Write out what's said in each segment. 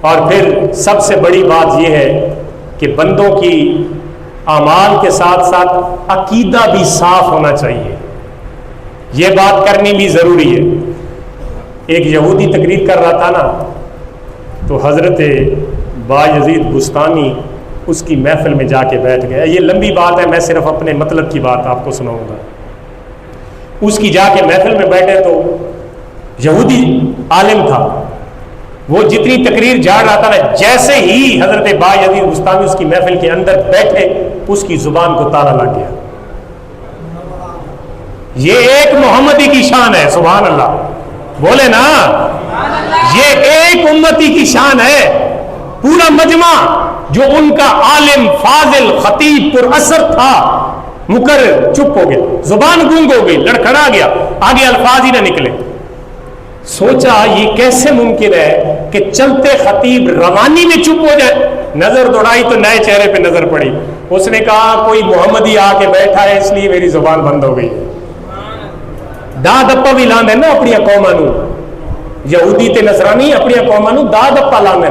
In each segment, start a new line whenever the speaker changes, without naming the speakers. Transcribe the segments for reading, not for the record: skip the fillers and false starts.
اور پھر سب سے بڑی بات یہ ہے کہ بندوں کی اعمال کے ساتھ ساتھ عقیدہ بھی صاف ہونا چاہیے. یہ بات کرنی بھی ضروری ہے. ایک یہودی تقریر کر رہا تھا نا، تو حضرت بایزید بستانی اس کی محفل میں جا کے بیٹھ گیا. یہ لمبی بات ہے، میں صرف اپنے مطلب کی بات آپ کو سناؤں گا. اس کی جا کے محفل میں بیٹھے تو یہودی عالم تھا، وہ جتنی تقریر جھاڑ رہا تھا نا، جیسے ہی حضرت بایزید بستانی اس کی محفل کے اندر بیٹھے اس کی زبان کو تالا لگ گیا. یہ ایک محمدی کی شان ہے. سبحان اللہ بولے نا، یہ ایک امتی کی شان ہے. پورا مجمع جو ان کا عالم فاضل خطیب پر اثر تھا مقرر چپ ہو گیا، زبان گونگ ہو گئی، لڑکھڑا گیا، آگے الفاظ ہی نہ نکلے. سوچا یہ کیسے ممکن ہے کہ چلتے خطیب روانی میں چپ ہو جائے. نظر دوڑائی تو نئے چہرے پہ نظر پڑی. اس نے کہا کوئی محمدی آ کے بیٹھا ہے اس لیے میری زبان بند ہو گئی. دا دپا بھی لاندے نا اپنی قوماں نو، یہودی تے نصرانی اپنی قوماں نو دا دپا لاندے.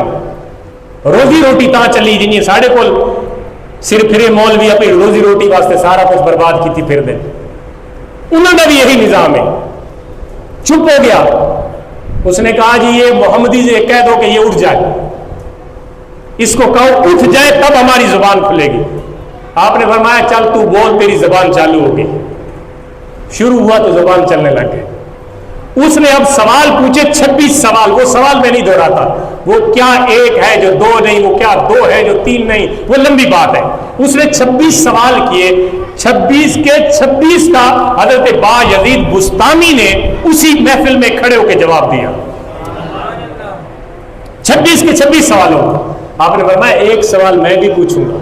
روزی روٹی تا چلی جنی ساڑے کول صرف پھرے مولوی اپنی روزی روٹی واسطے سارا کچھ برباد کی پھر دے. انہوں کا بھی یہی نظام ہے. چپ ہو گیا. اس نے کہا جی یہ محمدی سے کہہ دو کہ یہ اٹھ جائے، اس کو کہو اٹھ جائے تب ہماری زبان کھلے گی. آپ نے فرمایا چل تو بول، تیری زبان چالو ہو گئی. شروع ہوا تو زبان چلنے لگ گئی. اس نے اب سوال پوچھے 26 سوال. وہ سوال میں نہیں دہراتا، وہ کیا ایک ہے جو دو نہیں، وہ کیا دو ہے جو تین نہیں، وہ لمبی بات ہے. اس نے 26 سوال کیے. 26 کے 26 کا حضرت بایزید بستانی نے اسی محفل میں کھڑے ہو کے جواب دیا. 26 کے 26 سوالوں. آپ نے فرمایا ایک سوال میں بھی پوچھوں گا.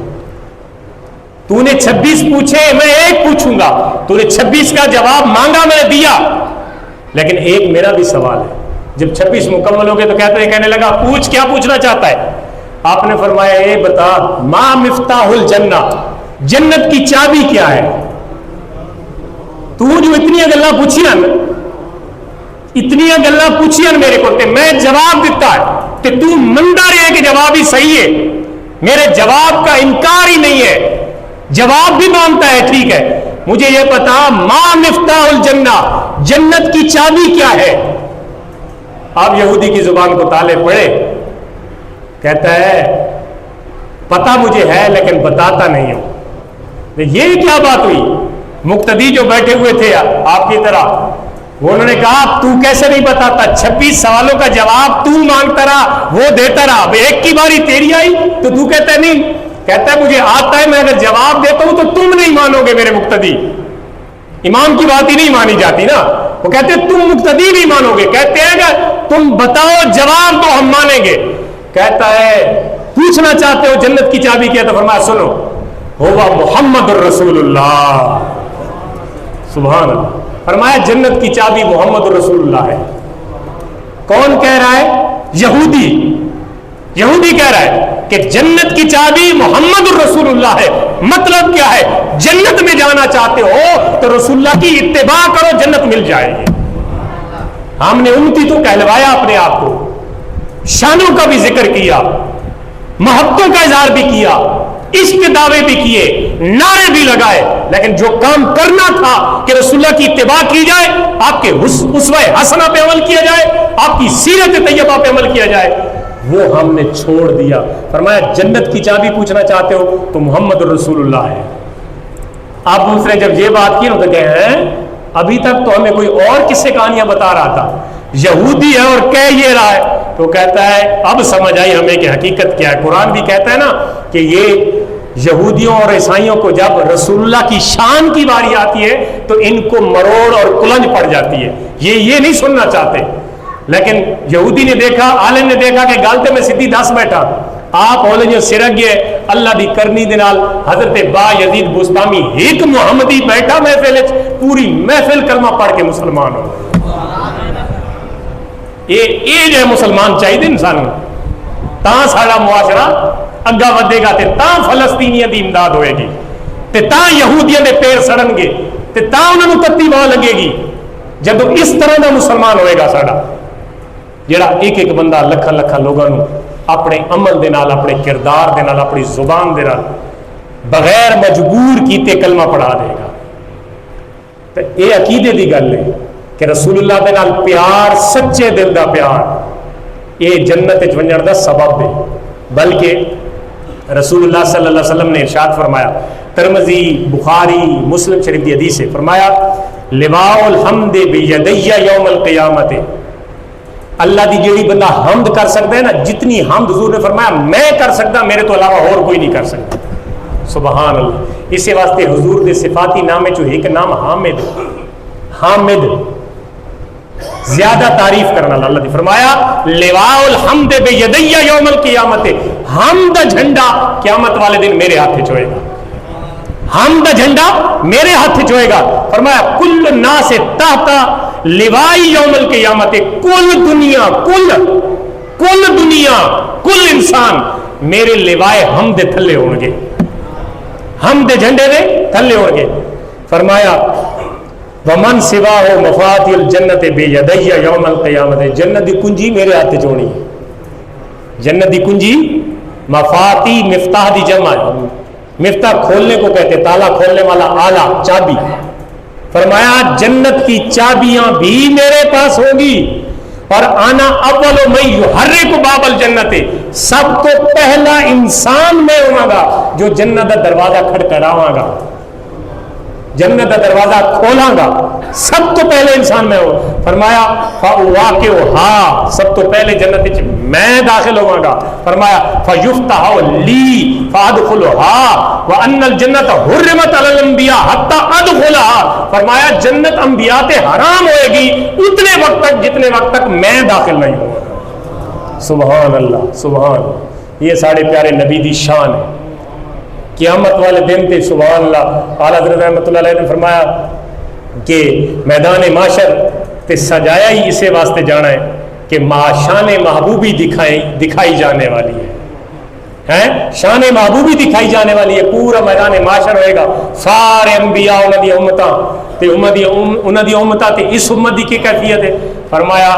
تو نے 26 پوچھے، میں ایک پوچھوں گا. تو نے 26 کا جواب مانگا، میں نے دیا، لیکن ایک میرا بھی سوال ہے. جب 26 مکمل ہو گئے تو کہنے لگا پوچھ، کیا پوچھنا چاہتا ہے؟ آپ نے فرمایا اے بتا ما مفتاح الجنہ، جنت کی چابی کیا ہے؟ تو جو اتنی گلاں پوچھیاں میرے کو تے میں جواب دیتا ہے تے تو مندا رہے کہ جواب ہی صحیح ہے. میرے جواب کا انکار ہی نہیں ہے، جواب بھی مانتا ہے. ٹھیک ہے، مجھے یہ پتا ما مفتاح الجنہ، جنت کی چابی کیا ہے؟ آپ یہودی کی زبان کو تالے پڑے. کہتا ہے پتا مجھے ہے لیکن بتاتا نہیں ہوں. یہ کیا بات ہوئی؟ مقتدی جو بیٹھے ہوئے تھے آپ کی طرح، انہوں نے کہا تو کیسے نہیں بتاتا؟ 26 سوالوں کا جواب تو مانگتا رہا، وہ دیتا رہا. ایک کی باری تیری آئی تو تو کہتا ہے نہیں. کہتا ہے مجھے آتا ہے، میں اگر جواب دیتا ہوں تو تم نہیں مانو گے. میرے مقتدی، امام کی بات ہی نہیں مانی جاتی نا. وہ کہتے ہیں تم مقتدی نہیں مانو گے. کہتے ہیں کہ تم بتاؤ جواب تو ہم مانیں گے. کہتا ہے پوچھنا چاہتے ہو جنت کی چابی کیا؟ تو فرمایا سنو، ہوا محمد الرسول اللہ. سبحان اللہ. فرمایا جنت کی چابی محمد الرسول اللہ ہے. کون کہہ رہا ہے؟ یہودی کہہ رہا ہے کہ جنت کی چابی محمد الرسول اللہ ہے. مطلب کیا ہے؟ جنت میں جانا چاہتے ہو تو رسول اللہ کی اتباع کرو، جنت مل جائے گی. ہم نے امتی تو کہلوایا اپنے آپ کو، شانوں کا بھی ذکر کیا، محبتوں کا اظہار بھی کیا، عشق کے دعوے بھی کیے، نعرے بھی لگائے، لیکن جو کام کرنا تھا کہ رسول اللہ کی اتباع کی جائے، آپ کے اسوہ حسنہ پہ عمل کیا جائے، آپ کی سیرت طیبہ پہ عمل کیا جائے، وہ ہم نے چھوڑ دیا. فرمایا جنت کی چابی پوچھنا چاہتے ہو تو محمد الرسول اللہ ہے. آپ دوسرے جب یہ بات کی تو کہے ہیں ابھی تک تو ہمیں کوئی اور قصے کہانیاں بتا رہا تھا، یہودی ہے اور کہہ یہ رہا ہے. تو کہتا ہے اب سمجھ آئی ہمیں کہ حقیقت کیا ہے. قرآن بھی کہتا ہے نا کہ یہ یہودیوں اور عیسائیوں کو جب رسول اللہ کی شان کی باری آتی ہے تو ان کو مروڑ اور کلنج پڑ جاتی ہے. یہ نہیں سننا چاہتے. لیکن یہودی نے دیکھا، عالم نے دیکھا کہ گالتے میں سیدھی دس بیٹھا. آپ ہولے جو سرک گئے اللہ دی کرنی دے نال حضرت بایزید بستامی ایک محمدی بیٹھا محفل، پوری محفل کلمہ پڑھ کے مسلمان ہو. یہ جو ہے مسلمان چاہیے انسان تاں سارا معاشرہ اگا ودے گا تے تاں فلسطینیاں دی امداد ہوئے گی تے تاں یہودیاں دے پیر سڑن گے تے تاں انہوں تتی ماں لگے گی. جب اس طرح دا مسلمان ہوئے گا ساڑا جڑا ایک ایک بندہ لکھا لکھا لوگاں اپنے عمل دے نال، اپنے کردار دے نال، اپنی زبان دے نال بغیر مجبور کیتے کلمہ پڑھا دے گا۔ تو یہ عقیدے دی گل ہے کہ رسول اللہ دے نال پیار، سچے دل دا پیار، یہ جنت وچ ونجن دا سبب ہے۔ بلکہ رسول اللہ صلی اللہ علیہ وسلم نے ارشاد فرمایا، ترمذی، بخاری، مسلم شریف دی حدیث ہے، فرمایا لواء الحمد بیدی یوم القیامت، اللہ دی جیڑی بندہ حمد کر سکتا ہے نا، جتنی حمد حضور نے فرمایا میں کر سکتا میرے تو علاوہ اور کوئی نہیں کر سکتا۔ سبحان اللہ۔ اسی واسطے حضور دے صفاتی نام چو ایک نام حامد، حامد زیادہ تعریف کرنا اللہ دی، فرمایا لواء الحمد بیدی یوم القیامت، حمد جھنڈا قیامت والے دن میرے ہاتھ وچ ہوئے گا، حمد جھنڈا میرے ہاتھ وچ ہوئے گا۔ فرمایا کل الناس تحت لوائی یوم القیامت، کل دنیا، کل دنیا، کل انسان میرے لوائے حمد دے تھلے ہون گے، حمد دے جھنڈے دے تھلے ہون گے۔ فرمایا ومن سواہ مفاتیح الجنت بیدی یوم القیامت، جنت دی کنجی میرے ہاتھ وچ ہونی ہے۔ جنت دی کنجی، مفاتیح مفتاح دی جمع ہے، مفتاح کھولنے کو کہتے، تالا کھولنے والا آلہ، چابی۔ فرمایا جنت کی چابیاں بھی میرے پاس ہوگی، اور آنا اول من یحرک باب الجنت، سب تو پہلا انسان میں ہوں گا جو جنت کا دروازہ کھڑکھڑاواں گا، جنت کا دروازہ کھولاں گا، سب تو پہلے انسان میں ہوں۔ فرمایا فواقعھا، سب تو پہلے جنت وچ میں داخل ہوواں گا۔ فرمایا فیفتح لی فادخلھا وان الجنت حرمت علی الانبیاء حتی ادخلھا، فرمایا جنت انبیاء تے حرام ہوئے گی اتنے وقت تک جتنے وقت تک میں داخل نہیں ہوں گا۔ سبحان اللہ، سبحان اللہ، یہ ساڑھے پیارے نبی دی شان ہے۔ قیامت والے دن تے سبحان اللہ، اعلیٰ حضرت رحمۃ اللہ علیہ نے فرمایا کہ میدان معاشر تے سجایا ہی اسے واسطے جانا ہے کہ شان محبوبی دکھائی جانے والی ہے، شان محبوبی دکھائی جانے والی ہے۔ پورا میدان معاشر ہوئے گا، سارے انبیاء انہاں دی امتاں تے انہاں دی امتاں تے اس امت دی کی کیفیت ہے؟ فرمایا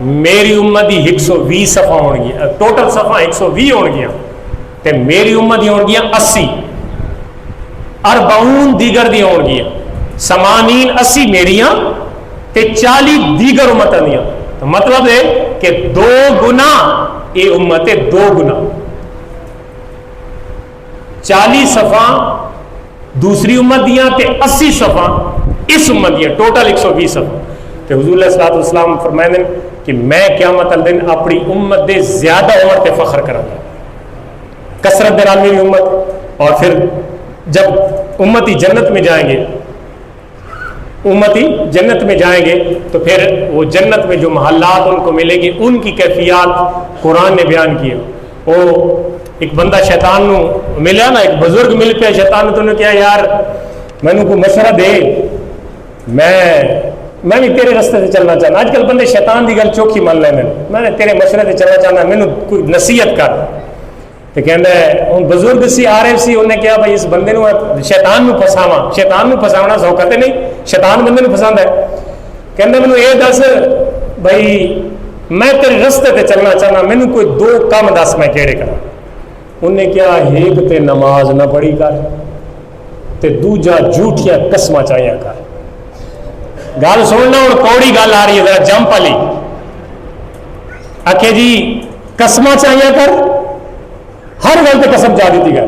میری امت دی 120 صفحہ ہون گیا، ٹوٹل صفحہ 120 ہون گیا تے میری امت دی ہون گیا 80، 40 دیگر دی ہون گیا، 80 80 میریاں تے 40 دیگر امتاں دیاں۔ تو مطلب ہے کہ 2 گنا اے امت ہے، 2 گنا، 40 صفحہ دوسری امت دیاں تے 80 صفحہ اس امت دیاں، ٹوٹل 120 صفحہ۔ تو حضور علیہ الصلوۃ والسلام فرمائے کہ میں قیامت الدن اپنی امت دے زیادہ عمر تے فخر کراں گا، کثرت دے نال میری امت۔ اور پھر جب امتی جنت میں جائیں گے، امتی جنت میں جائیں گے تو پھر وہ جنت میں جو محلات ان کو ملیں گی ان کی کیفیات قرآن نے بیان کی۔ وہ ایک بندہ شیطان نو ملا نا، ایک بزرگ مل پیا شیطان نے، تو نے کہا یار مینوں کوئی مشورہ دے، میں بھی تیرے رستے سے چلنا چاہنا۔ آج کل بندے شیطان دی گل چوکھی مان لیندے، میں تیرے مشورے سے چلنا چاہنا، مینوں کوئی نصیحت کر۔ تو کہندا ہے ہن بزرگ سی عارف سی، انہیں کہا بھائی اس بندے نو شیطان نو پھساواں، شیطان نو پھساونا سوکھا تے نہیں، شیطان بندے نو پھساندا ہے۔ کہندا مینوں اے دس بھائی میں تیرے رستے تے چلنا چاہنا، مینوں کوئی 2 کام دس میں کیڑے کراں۔ انہیں کہا ایک تے نماز نہ پڑھی کر تے دوجا جھوٹیاں قسماں چاہیاں کر۔ گل سننا ہوں، کوڑی گل آ رہی ہے ذرا جمپ والی۔ آکھے جی قسماں چاہیاں کر، ہر گل تے قسم چاہ دیتی گل،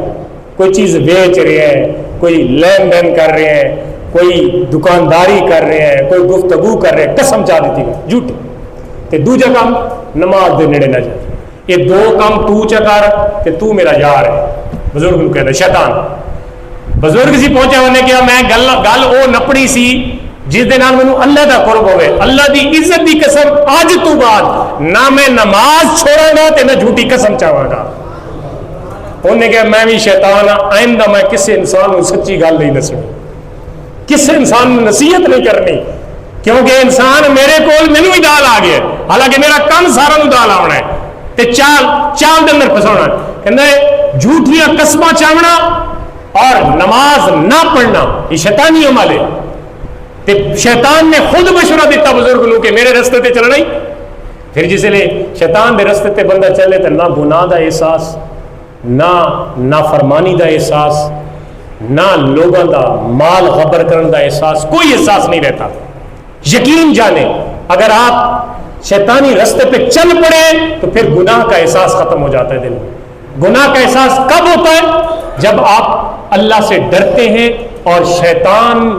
کوئی چیز بیچ رہے ہیں، کوئی لین دین کر رہے ہیں، کوئی دکانداری کر رہے ہیں، کوئی گفتگو کر رہے ہیں، قسم چاہ دیتی گل جھوٹی۔ تے دوجا کام نماز دے نیڑے نہ جا، یہ 2 کام تو چکر تے تو میرا یار ہے۔ بزرگ نو کہندا شیطان، بزرگ سی پہنچا، انہیں کہا میں گل او نپڑی سی جس دے نال مینوں اللہ دا قرب ہوئے، اللہ دی عزت دی قسم اج تو بعد نہ میں نماز چھوڑاں گا تے نہ جھوٹی قسم چاہواں گا۔ انہیں کہا میں بھی شیطان ہاں، آئندہ میں کسی انسان کو سچی گل نہیں دسنی، کسی انسان کو نصیحت نہیں کرنی، کیونکہ انسان میرے کول مینوں ہی دال آ گیا، حالانکہ میرا کم سارا نوں دال آنا ہے تے چال دے اندر پھساونا ہے۔ کہندا ہے جھوٹیاں قسماں چاہنا اور نماز نہ پڑھنا یہ شیطانی عمل ہے۔ تے شیطان نے خود مشورہ دیتا بزرگ نو کہ میرے رستے تے چلنا ہی، پھر جس لیے شیطان دے رستے تے بندہ چلے تو نہ گناہ دا احساس، نہ نافرمانی دا احساس، نہ لوگوں دا مال غبر کرنے دا احساس، کوئی احساس نہیں رہتا۔ یقین جانے اگر آپ شیطانی رستے پہ چل پڑے تو پھر گناہ کا احساس ختم ہو جاتا ہے دل میں۔ گناہ کا احساس کب ہوتا ہے؟ جب آپ اللہ سے ڈرتے ہیں اور شیطان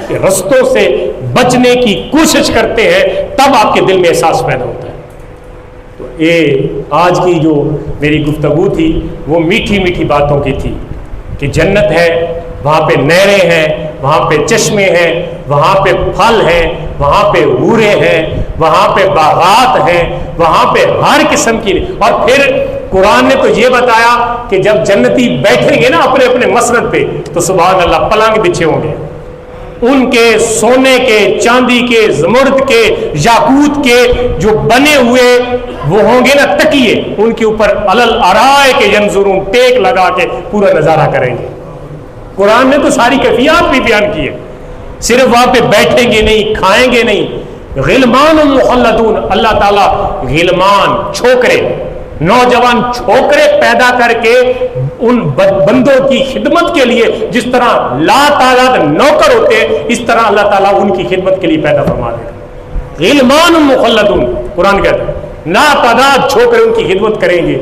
کے رستوں سے بچنے کی کوشش کرتے ہیں، تب آپ کے دل میں احساس پیدا ہوتا ہے۔ تو یہ آج کی جو میری گفتگو تھی وہ میٹھی میٹھی باتوں کی تھی کہ جنت ہے، وہاں پہ نہریں ہیں، وہاں پہ چشمے ہیں، وہاں پہ پھل ہیں، وہاں پہ حوریں ہیں، وہاں پہ باغات ہیں، وہاں پہ ہر قسم کی۔ اور پھر قرآن نے تو یہ بتایا کہ جب جنتی بیٹھیں گے نا اپنے اپنے مسند پہ تو سبحان اللہ پلنگ بچھے ہوں گے، ان کے سونے کے، چاندی کے، زمرد کے، یاقوت کے جو بنے ہوئے وہ ہوں گے نا تکیے، ان کے اوپر علل ارائے کے ینظرون، ٹیک لگا کے پورا نظارہ کریں گے۔ قرآن نے تو ساری کیفیات بھی بیان کی ہے، صرف وہاں پہ بیٹھیں گے نہیں، کھائیں گے نہیں۔ غلمان مخلدون، اللہ تعالیٰ غلمان چھوکرے، نوجوان چھوکرے پیدا کر کے ان بندوں کی خدمت کے لیے جس طرح لا تعداد نوکر ہوتے ہیں، اس طرح اللہ تعالیٰ ان کی خدمت کے لیے پیدا فرما دے گا۔ غلمان مخلدون، قرآن کہتا ہے لا تعداد چھوکرے ان کی خدمت کریں گے،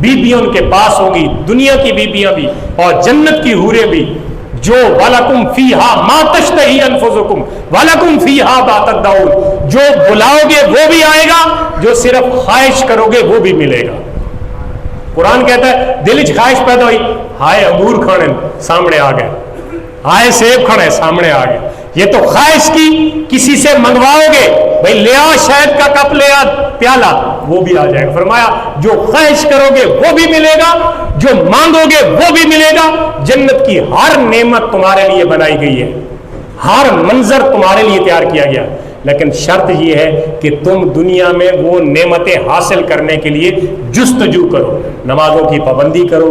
بیبیاں ان کے پاس ہوں گی، دنیا کی بیبیاں بھی اور جنت کی حوریں بھی، جو وَلَكُمْ فِيهَا مَا تَشْتَهِي أَنفُسُكُمْ وَلَكُمْ فِيهَا مَا تَدَّعُونَ، جو بلاؤ گے وہ بھی آئے گا، جو صرف خواہش کرو گے وہ بھی ملے گا۔ قرآن کہتا ہے دل وچ خواہش پیدا ہوئی، ہائے انگور کھانے، سامنے آ گئے، ہائے سیب کھانے، سامنے آ گئے۔ یہ تو خواہش کی، کسی سے منگواؤ گے بھئی لیا شہد کا کپ، لیا پیالہ، وہ بھی آ جائے گا۔ فرمایا جو خواہش کرو گے وہ بھی ملے گا، جو مانگو گے وہ بھی ملے گا۔ جنت کی ہر نعمت تمہارے لیے بنائی گئی ہے، ہر منظر تمہارے لیے تیار کیا گیا، لیکن شرط یہ ہے کہ تم دنیا میں وہ نعمتیں حاصل کرنے کے لیے جستجو کرو، نمازوں کی پابندی کرو،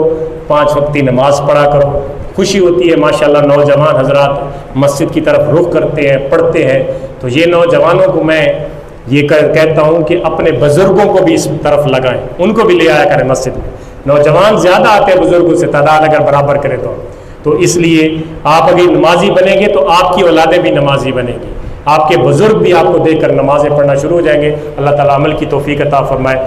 5 وقتی نماز پڑھا کرو۔ خوشی ہوتی ہے ماشاءاللہ نوجوان حضرات مسجد کی طرف رخ کرتے ہیں، پڑھتے ہیں، تو یہ نوجوانوں کو میں یہ کہتا ہوں کہ اپنے بزرگوں کو بھی اس طرف لگائیں، ان کو بھی لے آیا کریں مسجد میں۔ نوجوان زیادہ آتے ہیں بزرگوں سے، تعداد اگر برابر کریں تو اس لیے آپ اگر نمازی بنیں گے تو آپ کی اولادیں بھی نمازی بنیں گی، آپ کے بزرگ بھی آپ کو دیکھ کر نمازیں پڑھنا شروع ہو جائیں گے۔ اللہ تعالیٰ عمل کی توفیق عطا فرمائے۔